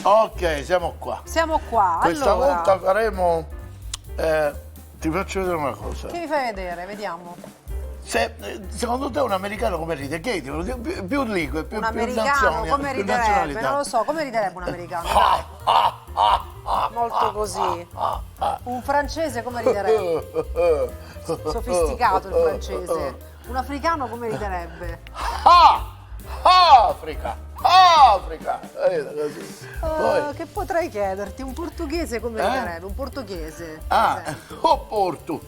Ok, siamo qua. Siamo qua. Questa allora, volta faremo... ti faccio vedere una cosa. che mi fai vedere? Vediamo. Secondo te un americano come ride? Che più lingue, più Un americano nazioni, come più riderebbe? nazionalità. Non lo so, come riderebbe un americano? Dai. Molto così. Un francese come riderebbe? Sofisticato il francese. Un africano come riderebbe? Africa! Africa! Così. Poi... Che potrei chiederti? Un portoghese come riderebbe? Un portoghese. Porto!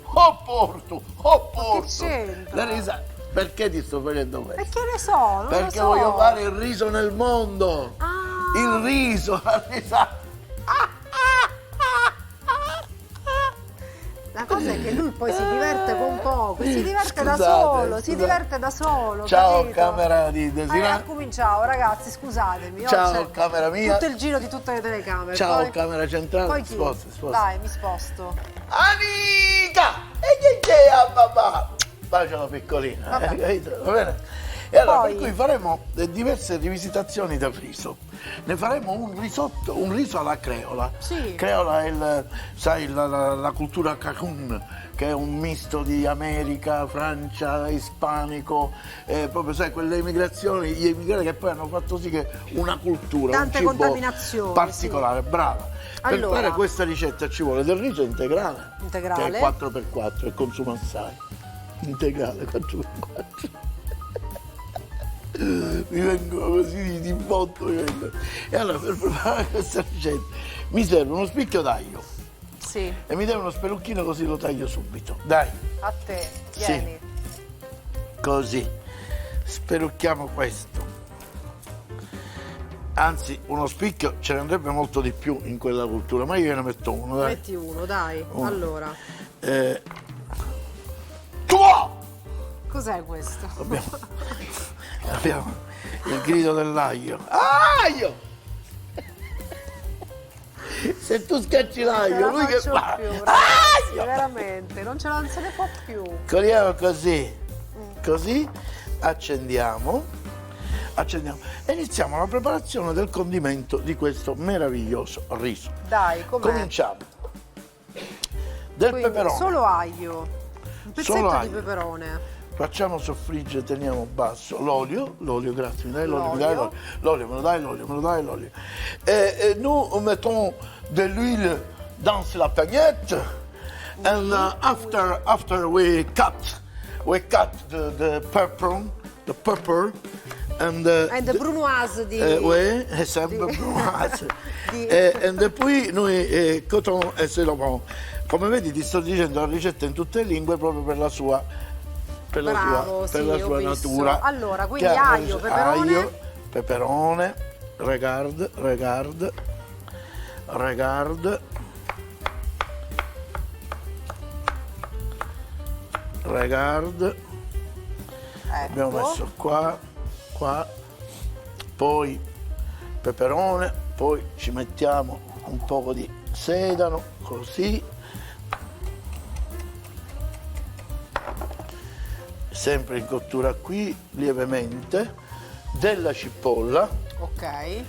Che c'entra? La risa... Perché ti sto facendo questo? E che ne so, non lo Perché so. voglio fare il riso nel mondo! Ah. Il riso, la risa... La cosa è che lui poi si diverte con poco, si diverte da Scusate, solo, scusate. si diverte da solo. Ciao capito? camera di Desiree. Ciao ragazzi, scusatemi. Ciao, c'è camera mia. Tutto il giro di tutte le telecamere. Ciao poi, camera centrale. Poi chi? Sposta. Dai, mi sposto. Amica! E che a papà! Bacialo piccolina, Vabbè. capito? Va bene? E allora, Poi- per cui faremo diverse rivisitazioni del riso. Ne faremo un risotto, un riso alla creola. Sì. Creola è la cultura cajun, che è un misto di America, Francia, ispanico, proprio sai, quelle immigrazioni, gli immigrati che poi hanno fatto sì che una cultura, Tante un cibo contaminazioni, particolare, brava. Per Allora. fare questa ricetta ci vuole del riso integrale. Integrale. Che è 4x4 e consuma assai. Integrale 4x4. Mi vengono così di botto. E allora per preparare questa ricetta mi serve uno spicchio d'aglio Sì, e mi dai uno spelucchino così lo taglio subito. Dai, a te, Sì. vieni. così. Spelucchiamo questo. Anzi, uno spicchio ce ne andrebbe molto di più in quella cultura, ma io ne metto uno, dai. Metti uno, dai. Uno. Allora, Tua! cos'è questo? Abbiamo il grido dell'aglio. Aglio! Se tu scacci Non ce l'aglio, la lui che faccio fa? più, ragazzi, Aglio! veramente, non se ne può più. Coliamo così, così, accendiamo e iniziamo la preparazione del condimento di questo meraviglioso riso. Dai, com'è? Cominciamo. Del Quindi, peperone. solo aglio, un pezzetto Solo di aglio. peperone. Facciamo soffriggere, teniamo basso l'olio, grazie, mi dai l'olio, mi dai L'olio. l'olio, me lo dai l'olio. Et nous mettons de l'huile dans la pagnette and after we cut the pepper and And brunoise di... oui, è sempre brunoise. di- E poi noi coton e selomo. Come vedi ti sto dicendo la ricetta in tutte le lingue proprio per la sua Bravo, sì, ho visto. natura. Allora, quindi Chiaro, aglio, peperone. aglio, peperone, regard. Abbiamo Ecco. messo qua, poi peperone, poi ci mettiamo un po' di sedano, così. Sempre in cottura qui, lievemente, della cipolla, Ok.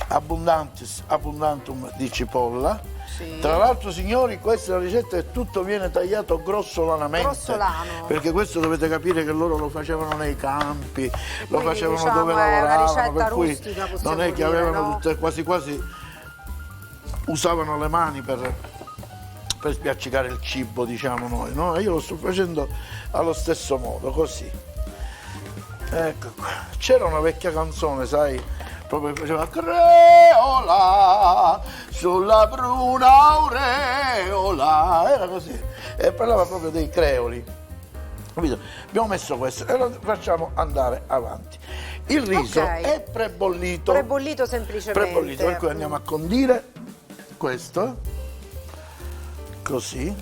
abbondantum di cipolla. Sì. Tra l'altro, signori, questa è la ricetta e tutto viene tagliato grossolanamente. Grossolano. Perché questo dovete capire che loro lo facevano nei campi, lo quindi, facevano diciamo, dove è una lavoravano, ricetta per cui rustica, possiamo non è che dire, avevano no? tutte, quasi quasi usavano le mani per spiaccicare il cibo, diciamo noi, no? Io lo sto facendo allo stesso modo, così. Ecco qua. C'era una vecchia canzone, sai, proprio che faceva creola sulla bruna aureola, era così, e parlava proprio dei creoli. Capito? Abbiamo messo questo e lo facciamo andare avanti. Il riso Ok. è prebollito. Prebollito semplicemente. Prebollito, per cui andiamo a condire questo. Così.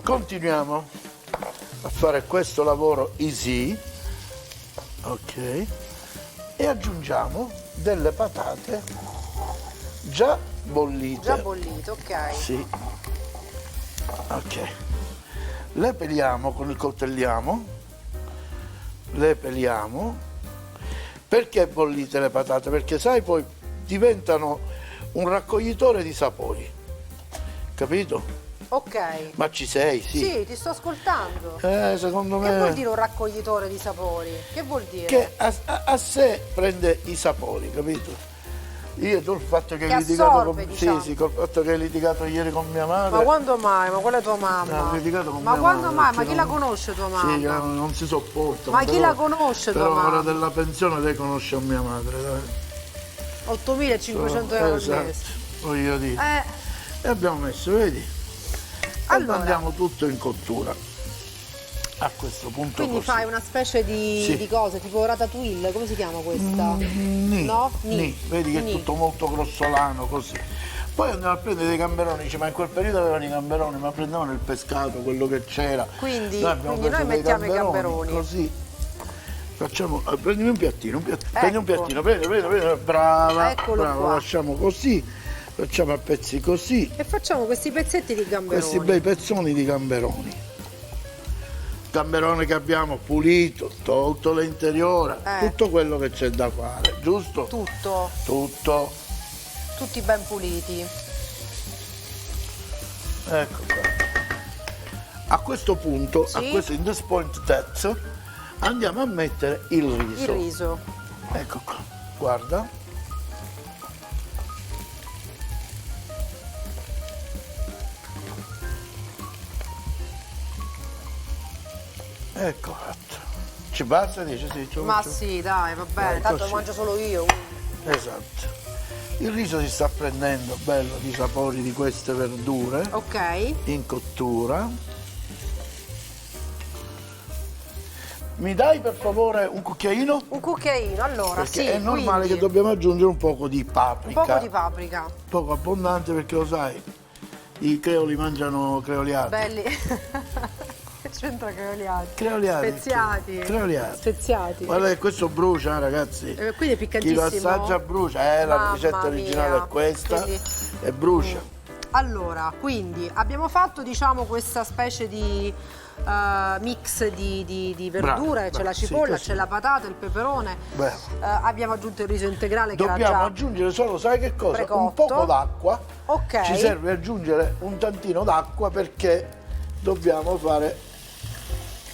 Continuiamo a fare questo lavoro easy. Ok. e aggiungiamo delle patate già bollite. Già bollito, ok. Sì. Ok. Le peliamo con il coltelliamo. Le peliamo. Perché bollite le patate? Perché sai poi diventano un raccoglitore di sapori. Capito? Ok. Ma ci sei, sì. Sì, ti sto ascoltando. Secondo Che vuol me dire un raccoglitore di sapori? Che vuol dire? che a sé prende i sapori, capito? Io col fatto che Che hai litigato assorbe, con, diciamo. sì, col fatto che hai litigato ieri con mia madre. Ma quando mai? Ma quella è tua mamma? No, ho litigato con Ma mia quando madre, mai? Ma perché chi la non- conosce tua Sì, mamma? che non si sopporta. Ma chi la conosce tua Però ora mamma? della pensione lei conosce mia madre, dai. 8.500 euro al Esatto, mese. voglio dire. Eh, E abbiamo messo, vedi? Allora. E mandiamo tutto in cottura. A questo punto quindi così. fai una specie di, Sì. di cose, tipo ratatouille, come si chiama questa? Nì, No? nì. Vedi che è Nì. tutto molto grossolano così. Poi andiamo a prendere dei gamberoni, dice, ma in quel periodo avevano i gamberoni, ma prendevano il pescato, quello che c'era. Quindi abbiamo noi preso dei mettiamo i gamberoni. Così. Facciamo, prendimi un piattino, prendi un piattino, prendi, brava, Eccolo brava, qua. lasciamo così, facciamo a pezzi così, E facciamo questi pezzetti di gamberoni. questi bei pezzoni di gamberoni. Gamberone che abbiamo pulito, tolto l'interiore, tutto quello che c'è da fare, giusto? Tutto, Tutto. tutti ben puliti. Ecco qua. A questo punto, Sì. a questo in this point that, andiamo a mettere il riso. Il riso. Ecco qua, guarda. Ecco fatto. Ci basta? Dice sì, ce lo Ma faccio. sì, dai, va bene, Dai, tanto così. lo mangio solo io. Esatto. Il riso si sta prendendo bello di sapori di queste verdure Ok. in cottura. Mi dai per favore un cucchiaino? Un cucchiaino, allora, Perché sì, è normale quindi che dobbiamo aggiungere un poco di un paprika. poco di paprika. Poco abbondante perché lo sai, i creoli mangiano creoliati. Belli. Che c'entra creoliati? Creoliati. Speziati. Creoliati. Speziati. Guarda che questo brucia, ragazzi. Quindi è Chi piccantissimo. lo assaggia brucia. La Mamma ricetta originale mia. è questa Quindi- e brucia. Allora, quindi abbiamo fatto diciamo questa specie di mix di verdure, c'è brava, la sì, cipolla, così. c'è la patata, il peperone, Bravo. abbiamo aggiunto il riso integrale che era Dobbiamo già aggiungere solo, sai che cosa? precotto. Un poco d'acqua. Ok. Ci serve aggiungere un tantino d'acqua perché dobbiamo fare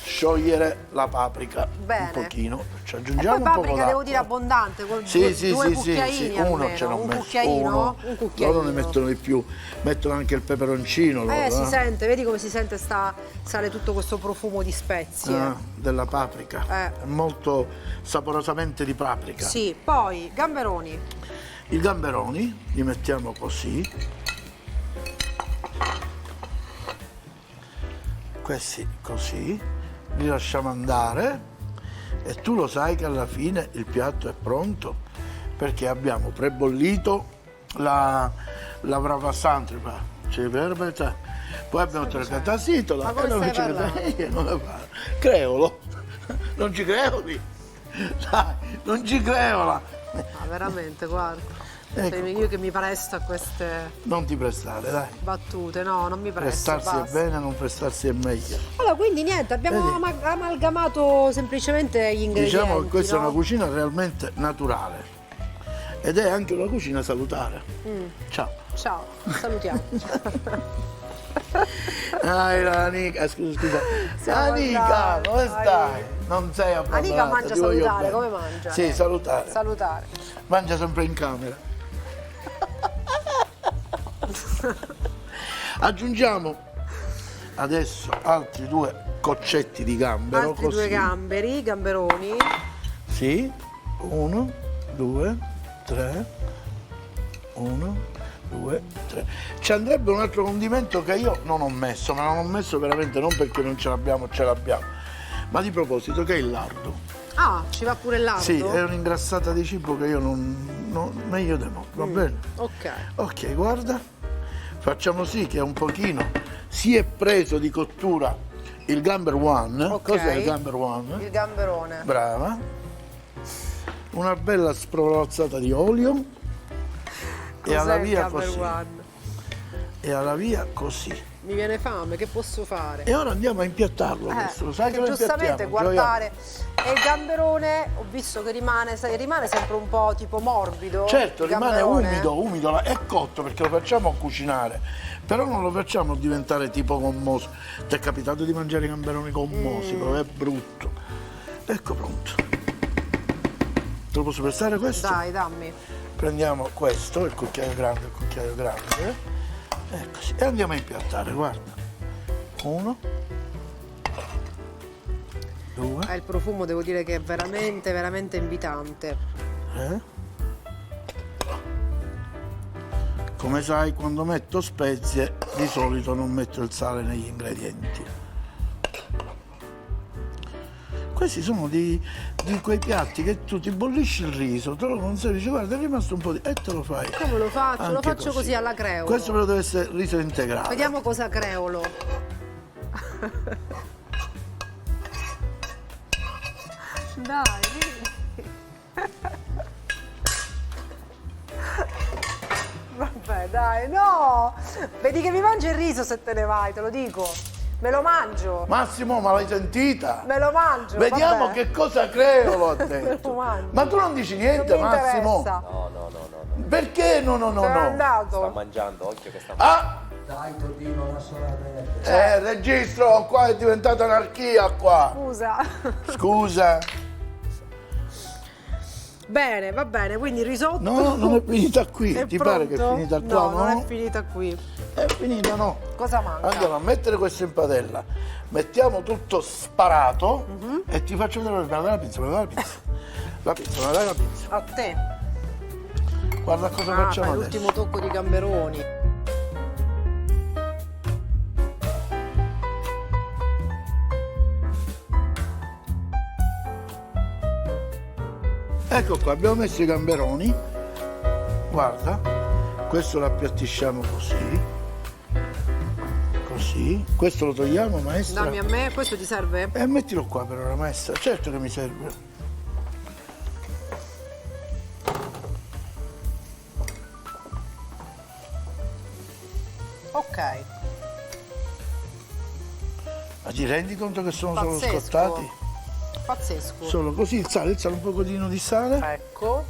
sciogliere la paprika Bene. un pochino. Ci E aggiungiamo poi un poco paprika d'acqua. devo dire abbondante, con Sì, due, sì, due sì, cucchiaini sì, almeno. uno ce l'ho un messo. cucchiaino, Uno. un cucchiaino. Loro ne mettono di più, mettono anche il peperoncino loro, Si sente, vedi come si sente sale tutto questo profumo di spezie. della paprika. È molto saporosamente di paprika. Sì, poi gamberoni. I gamberoni li mettiamo così. Questi così, li lasciamo andare e tu lo sai che alla fine il piatto è pronto perché abbiamo prebollito la brava santripa, poi abbiamo tolto sitola Ma come stai creolo, non ci creoli, dai, non ci creola. Ma veramente, guarda. Ecco Sei io che mi presto a queste Non ti prestare, dai. battute, no, non mi presto. Prestarsi è basta. bene, non prestarsi è meglio. Allora, quindi niente, abbiamo Vedi? amalgamato semplicemente gli ingredienti. Diciamo che questa no? è una cucina realmente naturale ed è anche una cucina salutare. Ciao. Ciao, salutiamo. Anica, scusa. Siamo Anica, andati. come stai? Non sei abbastanza. Anica mangia salutare, come mangia? Sì, salutare. Salutare. Mangia sempre in camera. Aggiungiamo adesso altri 2 coccetti di gambero. Altri così. 2 gamberi, gamberoni. Sì, 1, 2, 3, 1, 2, 3. Ci andrebbe un altro condimento che io non ho messo, ma non ho messo veramente non perché non ce l'abbiamo, ma di proposito che è il lardo. Ah, ci va pure il lardo? Sì, è un'ingrassata di cibo che io meglio di no, va bene? Ok. Ok, guarda, facciamo sì che un pochino si è preso di cottura il Gamber One. Ok. Cos'è il Gamber One? Il gamberone. Brava. una bella sprolozzata di olio e alla Cos'è il via number così. one? E alla via così. Mi viene fame, che posso fare? E ora andiamo a impiattarlo questo, lo sai che lo giustamente impiattiamo? guardare. E il gamberone ho visto che rimane sempre un po' tipo morbido. Certo, il rimane gamberone. umido, è cotto perché lo facciamo cucinare, però non lo facciamo diventare tipo gommoso. Ti è capitato di mangiare i gamberoni gommosi, però è brutto. Ecco pronto. Te lo posso prestare questo? Dai, dammi. Prendiamo questo, il cucchiaio grande, eccoci, e andiamo a impiattare, guarda. 1, 2, Il profumo devo dire che è veramente, veramente invitante. 3. Come sai, quando metto spezie, di solito non metto il sale negli ingredienti. Questi sono di quei piatti che tu ti bollisci il riso, te lo conservi, dici guarda è rimasto un po' di... e te lo fai. Come lo faccio? Lo Anche faccio così alla creolo. Questo però deve essere riso integrale. Vediamo cosa creolo. Dai, vieni. Vabbè, dai, no! Vedi che mi mangi il riso se te ne vai, te lo dico. Me lo mangio. Massimo, ma l'hai sentita? Me lo mangio. Vediamo vabbè. che cosa creolo ha Me detto. lo mangio. Ma tu non dici niente, Non mi Massimo? interessa. No. Perché no? Sono andato. Sta mangiando, occhio che sta Ah! Dai Totino, lasciala perdere. Registro, qua è diventata anarchia qua. Scusa. Scusa. Bene, va bene, quindi il risotto. No, non è finita qui. È Ti pare che è pronto? finita qua? No, non è finita qui. È finita, no. Cosa manca? Andiamo a mettere questo in padella. Mettiamo tutto sparato e ti faccio vedere. Me la dai la pizza, me la dai la pizza. La pizza, me la dai la pizza. A te. Guarda cosa Ah, facciamo fai adesso. l'ultimo tocco di gamberoni. Ecco qua, abbiamo messo i gamberoni. Guarda, questo lo appiattisciamo così. Così. Questo lo togliamo, maestra. Dammi a me, questo ti serve? E mettilo qua per ora, maestra. Certo che mi serve. Ok. Ma ti rendi conto che sono solo Pazzesco. scottati? Pazzesco. Solo così, il sale, un pochettino di sale. Ecco.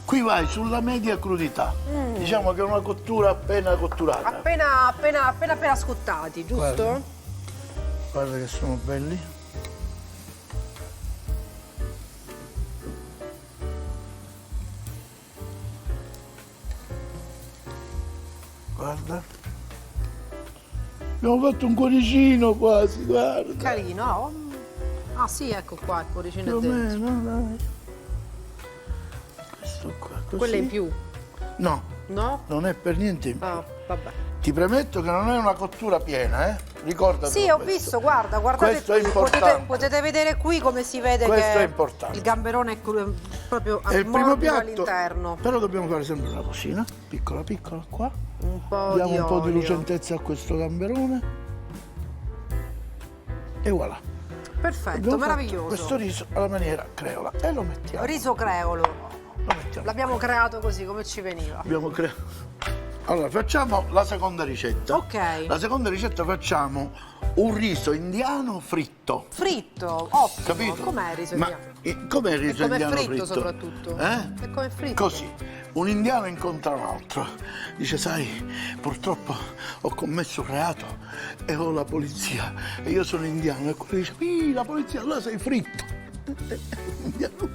Qui vai sulla media crudità. Diciamo che è una cottura appena cotturata. Appena scottati, giusto? Guarda. Guarda che sono belli. Guarda. Abbiamo fatto un cuoricino quasi, guarda. Carino. Oh. Ah sì, ecco qua, il cuoricino Più o è dentro. meno, dai. Questo qua, così. Quello è in più, No, no? non è per niente in più. Ah, vabbè. Ti premetto che non è una cottura piena, Ricordati Sì, ho questo. visto, guardate Questo è qui, importante. potete vedere qui come si vede Questo che è importante. il gamberone è proprio È il primo morbido piatto, all'interno. però dobbiamo fare sempre una cosina, piccola qua. Un po' Diamo di un po' di olio. lucentezza a questo gamberone. E voilà. Perfetto, Abbiamo fatto meraviglioso. questo riso alla maniera creola e lo mettiamo. Riso creolo. Lo mettiamo. L'abbiamo creato così come ci veniva. Abbiamo creato. Allora, facciamo la seconda ricetta. Ok. La seconda ricetta facciamo un riso indiano fritto. Fritto, ottimo. Capito? Com'è il riso Ma indiano? com'è il riso E com'è indiano fritto soprattutto? Eh? E com'è fritto? Così. Un indiano incontra un altro. Dice, sai, purtroppo ho commesso un reato e ho la polizia. E io sono indiano. E quello dice, la polizia, allora sei fritto. Indiano.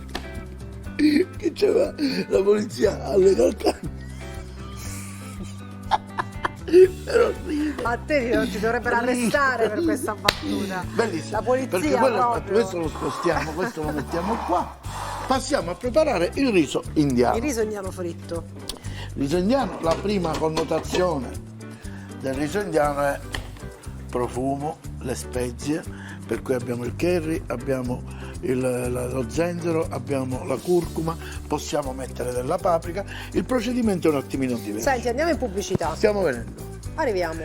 Che c'era la polizia alle calcane. Però ride. A te ti dovrebbero arrestare per questa battuta. Bellissimo. La polizia Perché quello, proprio. questo lo spostiamo, questo lo mettiamo qua. Passiamo a preparare il riso indiano. Il riso indiano fritto. Il riso indiano, la prima connotazione del riso indiano è profumo, le spezie, per cui abbiamo il curry, abbiamo lo zenzero, abbiamo la curcuma, possiamo mettere della paprika. Il procedimento è un attimino diverso. Senti, andiamo in pubblicità. Stiamo venendo. Arriviamo.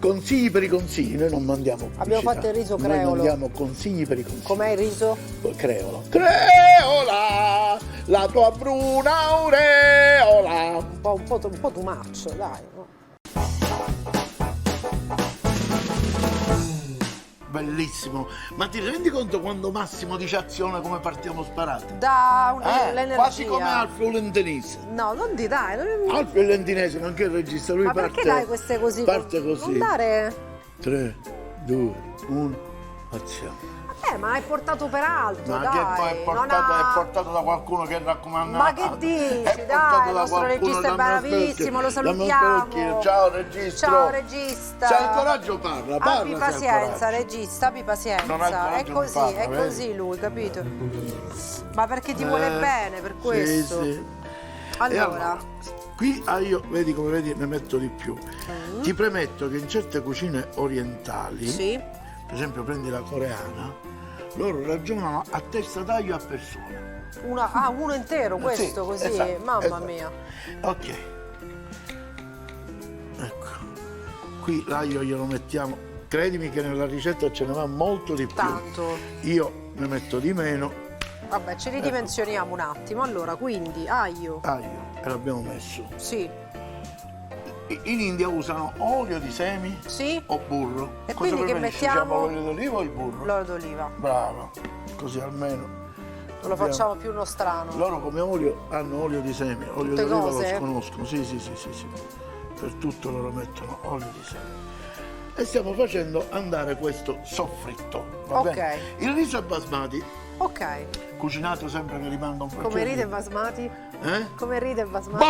consigli per i consigli, noi non mandiamo pubblicità. Abbiamo fatto il riso Noi creolo. mandiamo consigli per i consigli. Com'è il riso? Creolo. Creola, la tua bruna aureola. Un po' too much, dai. No? Bellissimo. Ma ti rendi conto quando Massimo dice azione come partiamo sparati? Da l'energia. Quasi come Alfio Lentinese. No, non di dai. Alfio Lentinese, non che il regista, lui Ma parte. perché dai queste così? Parte così. Non dare. 3, 2, 1, azione. Ma hai portato per alto, Ma dai. che poi è portato, non ha- è portato da qualcuno che raccomanda. Ma che dici? È Dai, portato il da nostro qualcuno, regista è da mio bravissimo, lo specchio, da mio salutiamo. specchio. Ciao regista. Ciao regista. Se hai il coraggio parla, parla. Abbi se hai il pazienza, coraggio. regista, abbi Non ha il pazienza. coraggio, È non così, parla, è vedi? così lui, capito? Ma perché ti vuole bene, per questo. Sì, sì. E Allora, qui io, vedi come vedi, ne metto di più. Ti premetto che in certe cucine orientali, sì. per esempio prendi la coreana, loro ragionano a testa d'aglio a persona. Uno intero questo, Sì, così. esatto, Mamma esatto. mia. Ok. Ecco. Qui l'aglio glielo mettiamo. Credimi che nella ricetta ce ne va molto di più. Tanto. Io ne metto di meno. Vabbè, ci ridimensioniamo un attimo. Allora, quindi aglio. Aglio. E l'abbiamo messo. Sì. In India usano olio di semi Sì. o burro. E Cosa quindi che preferisci? mettiamo? Diciamo l'olio d'oliva o il burro? L'olio d'oliva. Brava. Così almeno. Non lo facciamo più nostrano. Loro come olio hanno olio di semi, olio Tutte d'oliva cose? lo sconoscono. Sì. Per tutto loro mettono olio di semi. E stiamo facendo andare questo soffritto. Va Ok. bene? Il riso è basmati, Ok. cucinato sempre che rimanga un po'. Come ride Basmati? Eh? Come ride Basmati?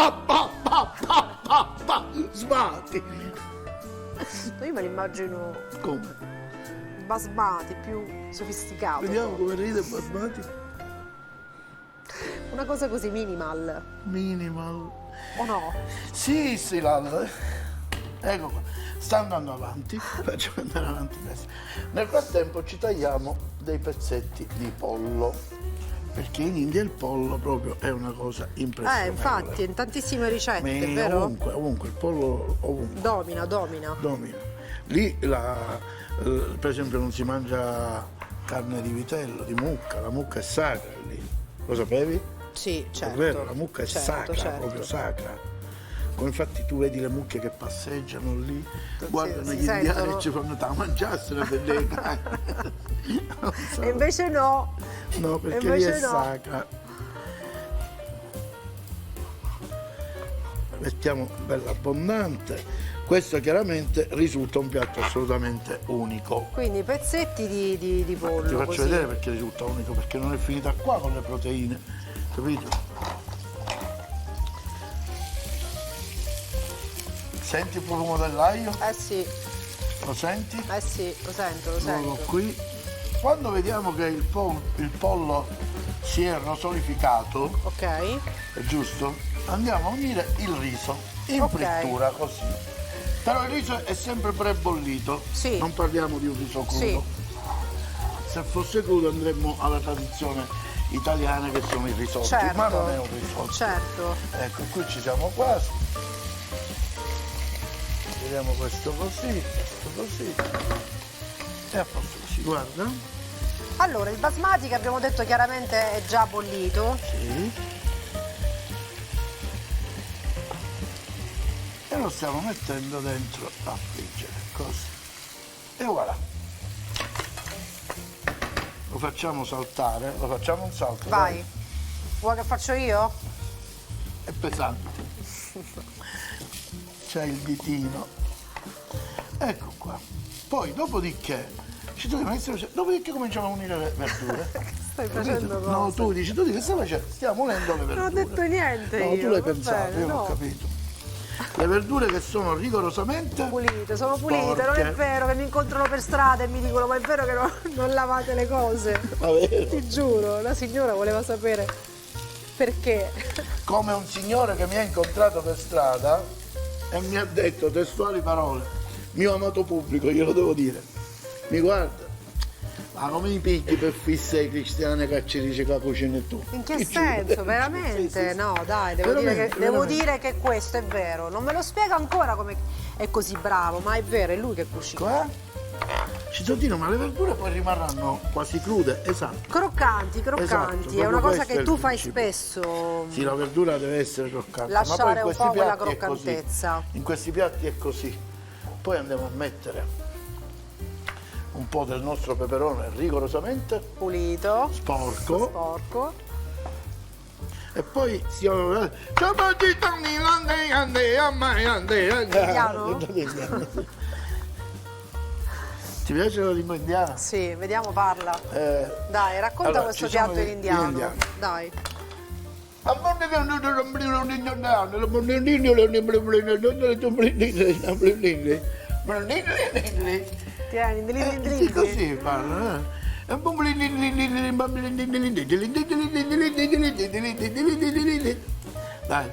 Smati! Io me l'immagino Come? Basmati, più sofisticato. Vediamo come ride basmati. Una cosa così minimal. Minimal. O no? Sì, Lal. Ecco qua. Sta andando avanti. Facciamo andare avanti questo. Nel frattempo ci tagliamo dei pezzetti di pollo. Perché in India il pollo proprio è una cosa impressionante. Infatti, in tantissime ricette, vero? Ovunque, il pollo ovunque. Domina. Domina. Lì per esempio non si mangia carne di vitello, di mucca, la mucca è sacra lì. Lo sapevi? Sì, certo. È vero, la mucca è certo, sacra, certo. proprio sacra. Come infatti tu vedi le mucche che passeggiano lì, guardano si gli indiani sentono. e ci fanno da mangiarsene per le cani. Non so. E invece no. No, perché lì invece è no. sacra. Mettiamo bella abbondante. Questo chiaramente risulta un piatto assolutamente unico. Quindi pezzetti di pollo. Ti faccio così. vedere perché risulta unico, perché non è finita qua con le proteine, capito? Senti il profumo dell'aglio? Eh sì, Lo senti? lo sento. Eccolo qui. Quando vediamo che il pollo si è rosolificato, Ok. è giusto? Andiamo a unire il riso in Ok. frittura così. Però il riso è sempre prebollito. Sì. Non parliamo di un riso crudo. Sì. Se fosse crudo andremmo alla tradizione italiana che sono i risotti, Certo. ma non è un risotto. Certo. Ecco, qui ci siamo quasi. Vediamo questo così. E a posto così, guarda. Allora, il basmati che abbiamo detto chiaramente è già bollito. Sì. E lo stiamo mettendo dentro a friggere, così. E voilà. Lo facciamo saltare, lo facciamo un salto. Vai. dai. Vuoi che faccio io? È pesante. C'è il ditino. Ecco qua. Poi, dopodiché, dopodiché cominciamo a unire le verdure. Stai Capito? facendo cosa? No, tu dici che stai facendo? Stiamo unendo le verdure. Non ho detto niente No, io. tu l'hai va pensato, bene, io non no. ho capito. Le verdure che sono rigorosamente Pulite, sono pulite, non sporche. è vero che mi incontrano per strada e mi dicono ma è vero che non lavate le cose? Va bene. Ti giuro, la signora voleva sapere perché. Come un signore che mi ha incontrato per strada e mi ha detto testuali parole, mio amato pubblico, glielo devo dire, mi guarda, ma come mi picchi per fisse i cristiani che ci dice che la cucina è tu? In che Ti giuro. senso? Veramente? Sì, sì, sì. No, dai, devo Veramente, dire veramente. che questo è vero. Non me lo spiega ancora come. è così bravo, ma è vero, è lui che cucina. Qua. Cittadino, ma le verdure poi rimarranno quasi crude, esatto. Croccanti, Esatto, è proprio una cosa questo è che il tu fai principio. spesso. Sì, la verdura deve essere croccante. Lasciare ma poi in un questi po' quella piatti è così. croccantezza. In questi piatti è così. Poi andiamo a mettere un po' del nostro peperone rigorosamente Pulito, sporco. sporco. E poi stiamo. Indiano? Ti piace la lingua indiana? Sì, vediamo, parla. Dai, racconta allora, questo ci sono piatto in gli indiano. indiani. Dai. Tieni, Sì, così parla. Dai,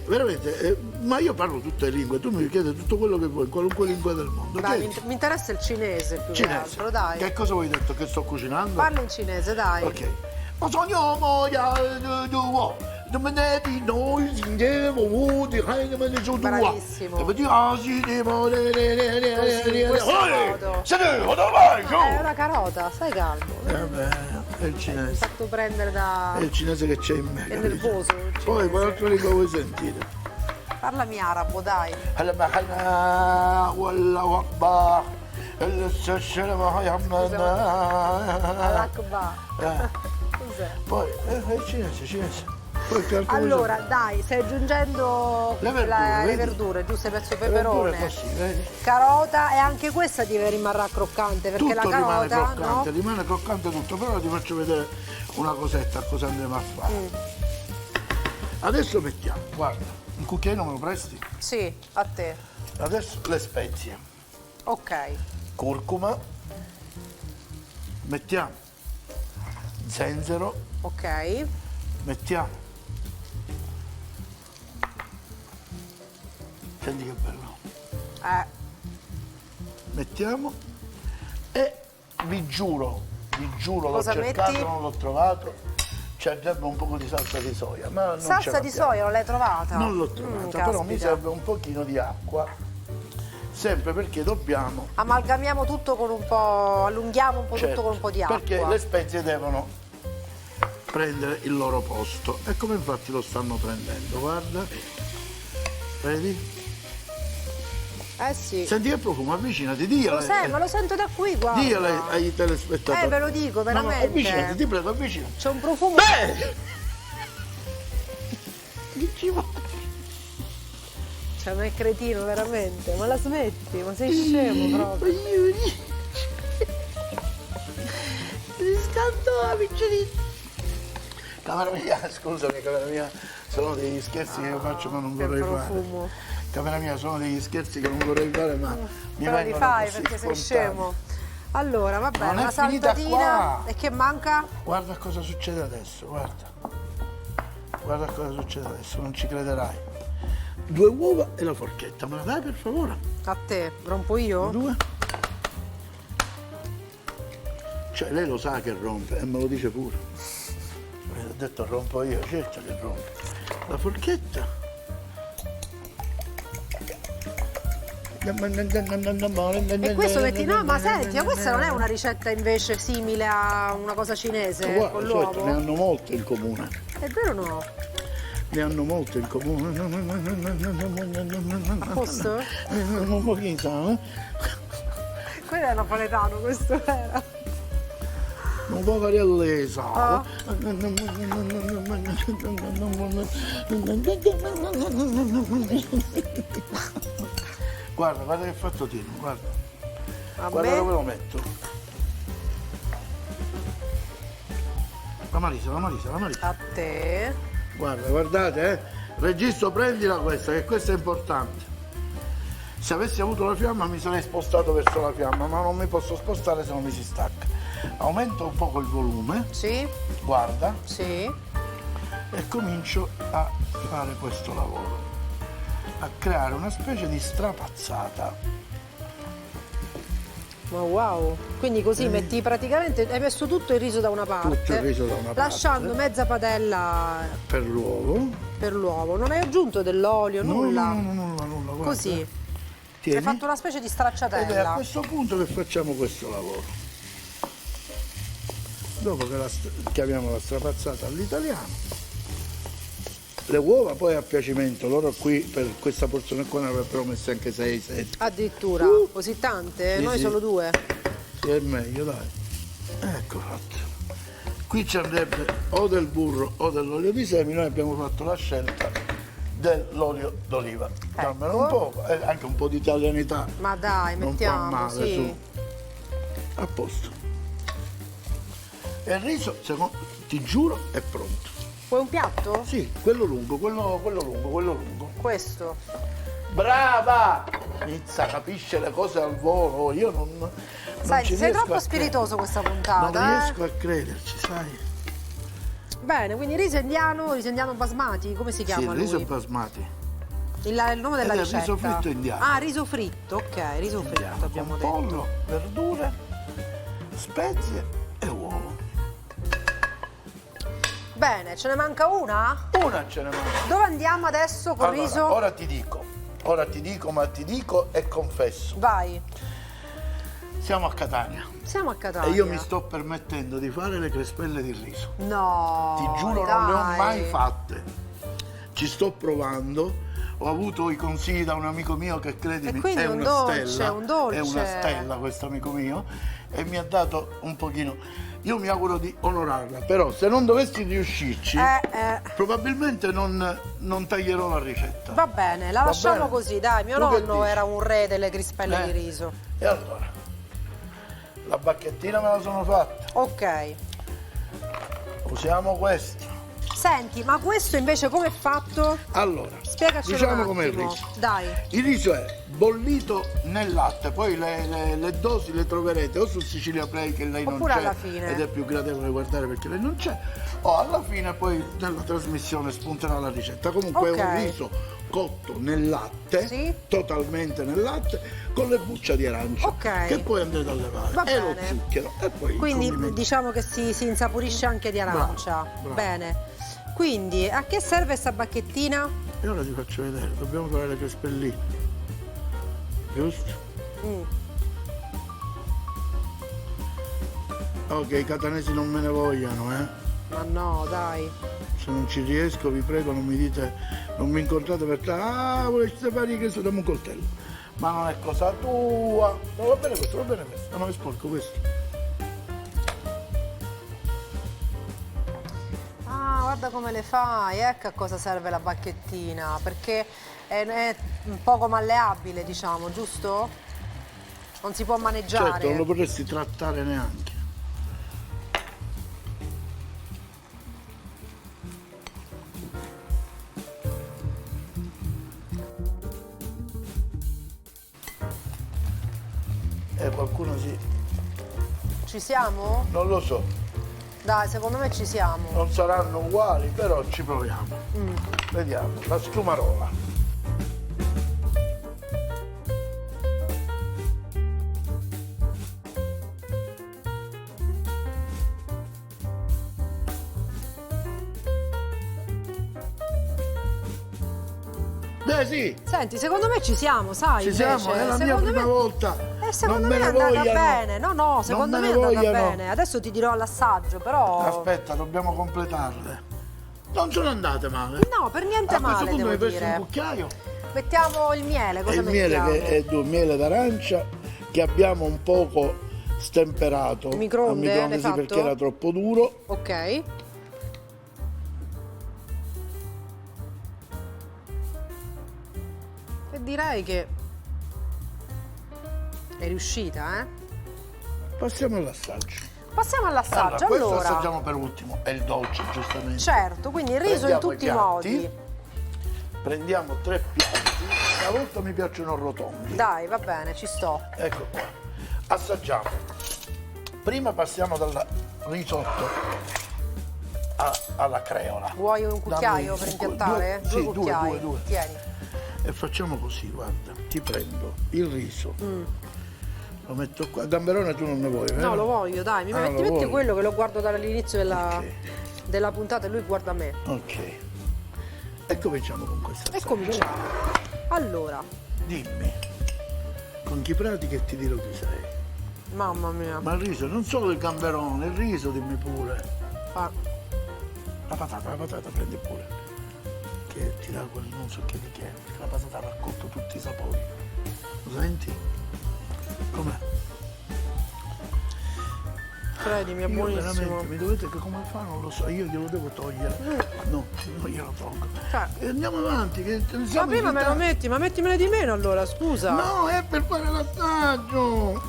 veramente, ma io parlo tutte le lingue, tu mi chiedi tutto quello che vuoi, qualunque lingua del mondo. Dai, Chiedi. mi interessa il cinese più che Cinese. altro, dai. Che cosa vuoi detto che sto cucinando? Parla in cinese, dai. Ok. Ma sono Bravissimo. È È una carota, stai calmo. è il cinese. Fatto prendere da. È il cinese che c'è in me. È capito? nervoso. il Poi cinese. qualche lingua vuoi sentire? Parlami arabo, dai. هلا محنا ولا أكبر السلسلة ما هي Al-Akbar. Cos'è? Poi è cinese. Poi che altro Allora, dai, stai aggiungendo Le verdure, le vedi? verdure, giusto? Hai messo vuoi? Le verdure peperone, così, vedi? carota e anche questa rimarrà croccante perché Tutto la rimane carota, croccante, no? rimane croccante tutto, però ti faccio vedere una cosetta, cosa andiamo a fare. Adesso mettiamo, guarda, un cucchiaino me lo presti? Sì, a te. Adesso le spezie, Ok. curcuma, mettiamo zenzero, Ok. mettiamo. Senti che bello. Mettiamo e vi giuro, l'ho Cosa cercato, metti? non l'ho trovato. Serve un po' di salsa di soia, ma non ce Salsa di l'abbiamo. soia non l'hai trovata? Non l'ho trovata, però mi caspita. serve un pochino di acqua. Sempre perché dobbiamo. Amalgamiamo tutto con un po', allunghiamo un po' certo, tutto con un po' di acqua. Perché le spezie devono prendere il loro posto. E come infatti lo stanno prendendo, guarda. Vedi? Eh sì. Senti che profumo, avvicinati, diglielo. Lo sai, ma lo sento da qui, guarda. Diglielo ai telespettatori. Ve lo dico, No, no, veramente. avvicinati, ti prego, avvicinati. C'è un profumo. Beh! Che ci va? Cioè, ma è cretino, veramente. Ma la smetti? Ma sei scemo proprio. Riscatto, piccolino. Camera mia, scusami, camera mia, sono degli scherzi che io faccio ma non che vorrei profumo. fare. Camera mia, sono degli scherzi che non vorrei fare ma mi Però li vengono fai così perché sei spontanei. scemo. Allora, vabbè, Non è una finita saltatina. qua. E che manca? Guarda cosa succede adesso, guarda. Guarda cosa succede adesso, non ci crederai. 2 uova e la forchetta, me la dai per favore? A te, rompo io? 2. Cioè lei lo sa che rompe e me lo dice pure. Ho detto rompo io, certo che rompo. La forchetta. E questo metti, no, ma senti, ma questa non è una ricetta invece simile a una cosa cinese Guarda, con certo, l'uovo? ne hanno molte in comune. È vero o no? Ne hanno molte in comune. A posto? Un pochino, Quello è napoletano, questo era. un po' variellesa. Ah. Guarda, guarda che fatto Tino, guarda. A Guarda me? dove lo metto. La Marisa. A te. Guarda, guardate, Registro, prendila questa, che questa è importante. Se avessi avuto la fiamma mi sarei spostato verso la fiamma, ma non mi posso spostare se non mi si stacca. Aumento un po' il volume, Sì, guarda, sì. e comincio a fare questo lavoro, a creare una specie di strapazzata. Ma wow. Quindi così metti praticamente, hai messo tutto il riso da una parte. Tutto il riso da una parte. Lasciando mezza padella Per l'uovo. per l'uovo. Non hai aggiunto dell'olio, nulla. No, nulla, guarda. Così. Tieni. Hai fatto una specie di Ed è a stracciatella. questo punto che facciamo questo lavoro. Dopo che chiamiamo la strapazzata all'italiano, le uova poi a piacimento, loro qui per questa porzione qua ne avrebbero messe anche 6-7. Addirittura, così tante? Sì, Noi sì. solo 2. Sì, è meglio, dai. Ecco fatto. Qui ci andrebbe o del burro o dell'olio di semi, noi abbiamo fatto la scelta dell'olio d'oliva. Dammelo un po', anche un po' di italianità. Ma dai, Non fa mettiamo, male, sì. su. A posto. E il riso, ti giuro, è pronto. Vuoi un piatto? Sì, quello lungo, quello lungo. Questo. Brava! Nizza capisce le cose al volo, io non Sai, ci sei riesco troppo a spiritoso questa Non puntata, riesco a crederci, sai? Bene, quindi riso indiano basmati, come si Sì, chiama il riso lui? basmati. Il nome della Ed è ricetta. riso fritto indiano. Ah, riso fritto, ok, riso fritto Indiano, abbiamo con detto. pollo, verdure, spezie e uovo. Bene, ce ne manca una? Una ce ne manca. Dove andiamo adesso col Allora, riso? ora ti dico e confesso. Vai, Siamo a Catania siamo a Catania. e io mi sto permettendo di fare le crespelle di riso. No, Ti giuro, non le ho dai. mai fatte. Ci sto provando. Ho avuto i consigli da un amico mio che, credimi, E quindi è un una dolce, stella. un dolce. È una stella questo amico mio e mi ha dato un pochino. Io mi auguro di onorarla, però se non dovessi riuscirci, probabilmente non taglierò la ricetta. Va bene, la Va lasciamo bene? così, dai, mio Tu che nonno dici? era un re delle crispelle di riso. E allora, la bacchettina me la sono fatta. Ok. Usiamo questo. Senti, ma questo invece come è fatto? Allora, Spiegacelo diciamo un com'è il attimo. riso. Dai. Il riso è bollito nel latte, poi le dosi le troverete o su Sicilia Play che lei non Oppure c'è alla fine. ed è più gradevole guardare perché lei non c'è, o alla fine poi nella trasmissione spunterà la ricetta. Comunque Ok. è un riso cotto nel latte, Sì. totalmente nel latte, con le bucce di arancia Ok. che poi andrete a levare Va e lo bene. zucchero e poi i Quindi condimenti. diciamo che si insaporisce anche di arancia. bravo. Bene. Quindi a che serve questa bacchettina? E ora ti faccio vedere, dobbiamo fare le crespelline, giusto? Ok, i catanesi non me ne vogliano, Ma no, dai. Se non ci riesco, vi prego, non mi dite, non mi incontrate per strada, volete fare questo, dammi un coltello. Ma non è cosa tua. No, va bene questo, non è sporco questo. Ah, guarda come le fai, ecco a cosa serve la bacchettina, perché è un poco malleabile, diciamo, giusto? Non si può maneggiare. Certo, non lo potresti trattare neanche. Qualcuno sì. Ci siamo? Non lo so, Dai, secondo me ci siamo. non saranno uguali, però ci proviamo. Vediamo, la schiumarola. Sì, Senti, secondo me ci siamo, sai? ci siamo, invece. è la mia Secondo prima me... volta. secondo Non me è ne andata vogliano. bene. No, secondo Non me è me ne andata vogliano. bene. Adesso ti dirò l'assaggio, però. Aspetta, dobbiamo completarle. Non sono andate male. No, per niente A questo male, punto devo mi hai preso dire. un cucchiaio. Mettiamo il miele, E cosa il miele mettiamo? che è miele d'arancia che abbiamo un poco stemperato Microonde, al microonde l'hai sì, fatto? perché era troppo duro. Ok. E direi che è riuscita, eh? Passiamo all'assaggio. Passiamo all'assaggio, questo allora. assaggiamo per ultimo, è il dolce giustamente. Certo, quindi il riso in Prendiamo tutti i piatti, modi. Prendiamo 3 piatti, a volte mi piacciono rotondi. Dai, va bene, ci sto. Ecco qua, assaggiamo. Prima passiamo dal risotto alla creola. Vuoi un cucchiaio per impiattare? Sì, Due cucchiai. due. Tieni. E facciamo così, guarda, ti prendo il riso, lo metto qua. Gamberone tu non ne vuoi, vero? No, lo voglio, dai, mi Ah, metti, lo metti vuoi? quello che lo guardo dall'inizio Ok. della puntata e lui guarda me. Ok. E cominciamo con questa E cominciamo. Allora, Dimmi. con chi pratichi e ti dirò chi sei. Mamma mia. Ma il riso, non solo il gamberone, il riso dimmi pure. Ah, La patata prendi pure. Che ti dà quel non so che di che, perché la patata ha raccolto tutti i sapori. Lo senti? Com'è? credimi, è Io buonissimo. veramente, mi dovete che come fa non lo so, io glielo devo togliere. No, non glielo tolgo. Cioè, E andiamo avanti, che ma siamo prima in me lo ritardo. metti, ma mettimene di meno allora, scusa. No, è per fare l'assaggio.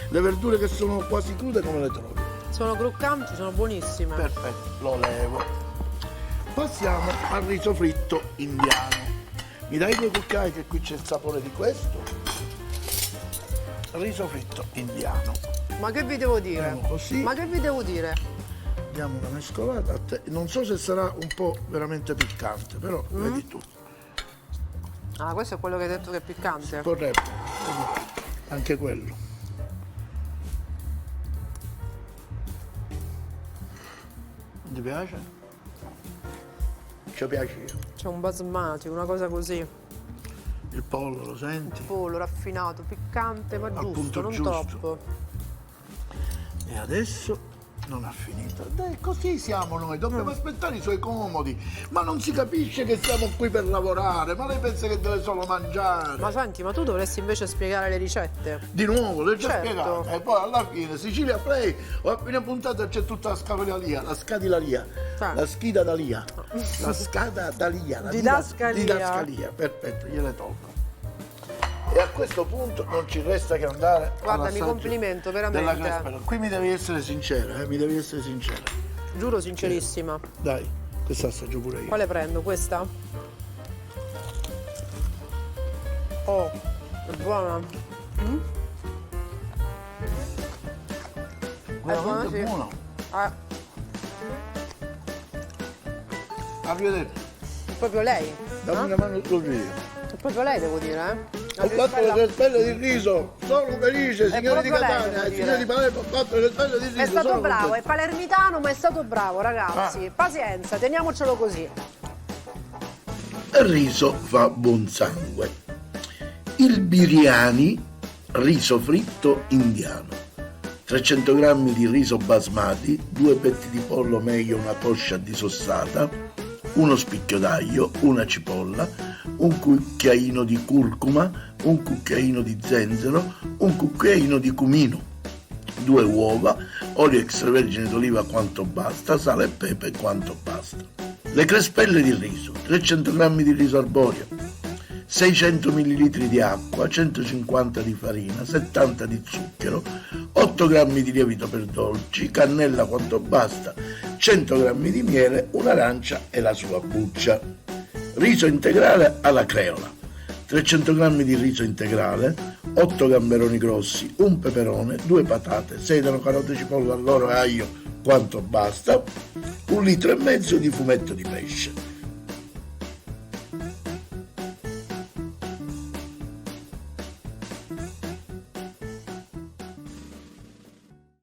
Le verdure che sono quasi crude come le trovi? Sono croccanti, sono buonissime. Perfetto, lo levo. Passiamo al riso fritto indiano. Mi dai 2 cucchiai che qui c'è il sapore di questo? Riso fritto indiano. Ma che vi devo dire? Andiamo così. Ma che vi devo dire? Diamo una mescolata. Non so se sarà un po' veramente piccante, però vedi tu. Ah, questo è quello che hai detto che è piccante. Corretto. Anche quello. Non ti piace? Ci piace io. C'è un basmati, una cosa così. Il pollo, lo senti? Pollo raffinato, piccante, ma Al giusto, punto non giusto. troppo. E adesso non ha finito. Dai, così siamo noi, dobbiamo aspettare i suoi comodi. Ma non si capisce che siamo qui per lavorare, ma lei pensa che deve solo mangiare. Ma senti, ma tu dovresti invece spiegare le ricette. Di nuovo, l'ho già Certo. spiegato. E poi alla fine, Sicilia Play, a fine puntata c'è tutta la scavolaria, la scadilaria, Ah. la schida dalia, la scada dalia, la Didascalia. didascalia. Perfetto, gliele tolgo. E a questo punto non ci resta che andare Guarda, mi all'assaggio complimento, veramente. della crespella. Qui mi devi essere sincera, mi devi essere sincera. Giuro, sincerissima. Dai, questa assaggio pure io. Quale prendo? Questa? Oh, è buona. Veramente buona, sì. buona. Ah, Arrivederci. è proprio lei. Dammi no? una mano così. È proprio lei, devo dire, eh. Ho fatto le crespelle di riso, sono felice, signori di proprio lei, Catania, devo signori di dire. Palermo, ho fatto le crespelle di riso. È stato sono bravo, è contento. palermitano, ma è stato bravo, ragazzi. Pazienza, teniamocelo così. Il riso fa buon sangue. Il biryani, riso fritto indiano. 300 g di riso basmati, 2 petti di pollo meglio una coscia disossata, uno spicchio d'aglio, una cipolla, un cucchiaino di curcuma, un cucchiaino di zenzero, un cucchiaino di cumino, 2 uova, olio extravergine d'oliva quanto basta, sale e pepe quanto basta. Le crespelle di riso, 300 g di riso arborio, 600 ml di acqua, 150 di farina, 70 di zucchero, 8 g di lievito per dolci, cannella quanto basta, 100 g di miele, un'arancia e la sua buccia. Riso integrale alla creola, 300 g di riso integrale, 8 gamberoni grossi, un peperone, 2 patate, sedano, carote, cipolla, alloro e aglio quanto basta, 1,5 litri di fumetto di pesce.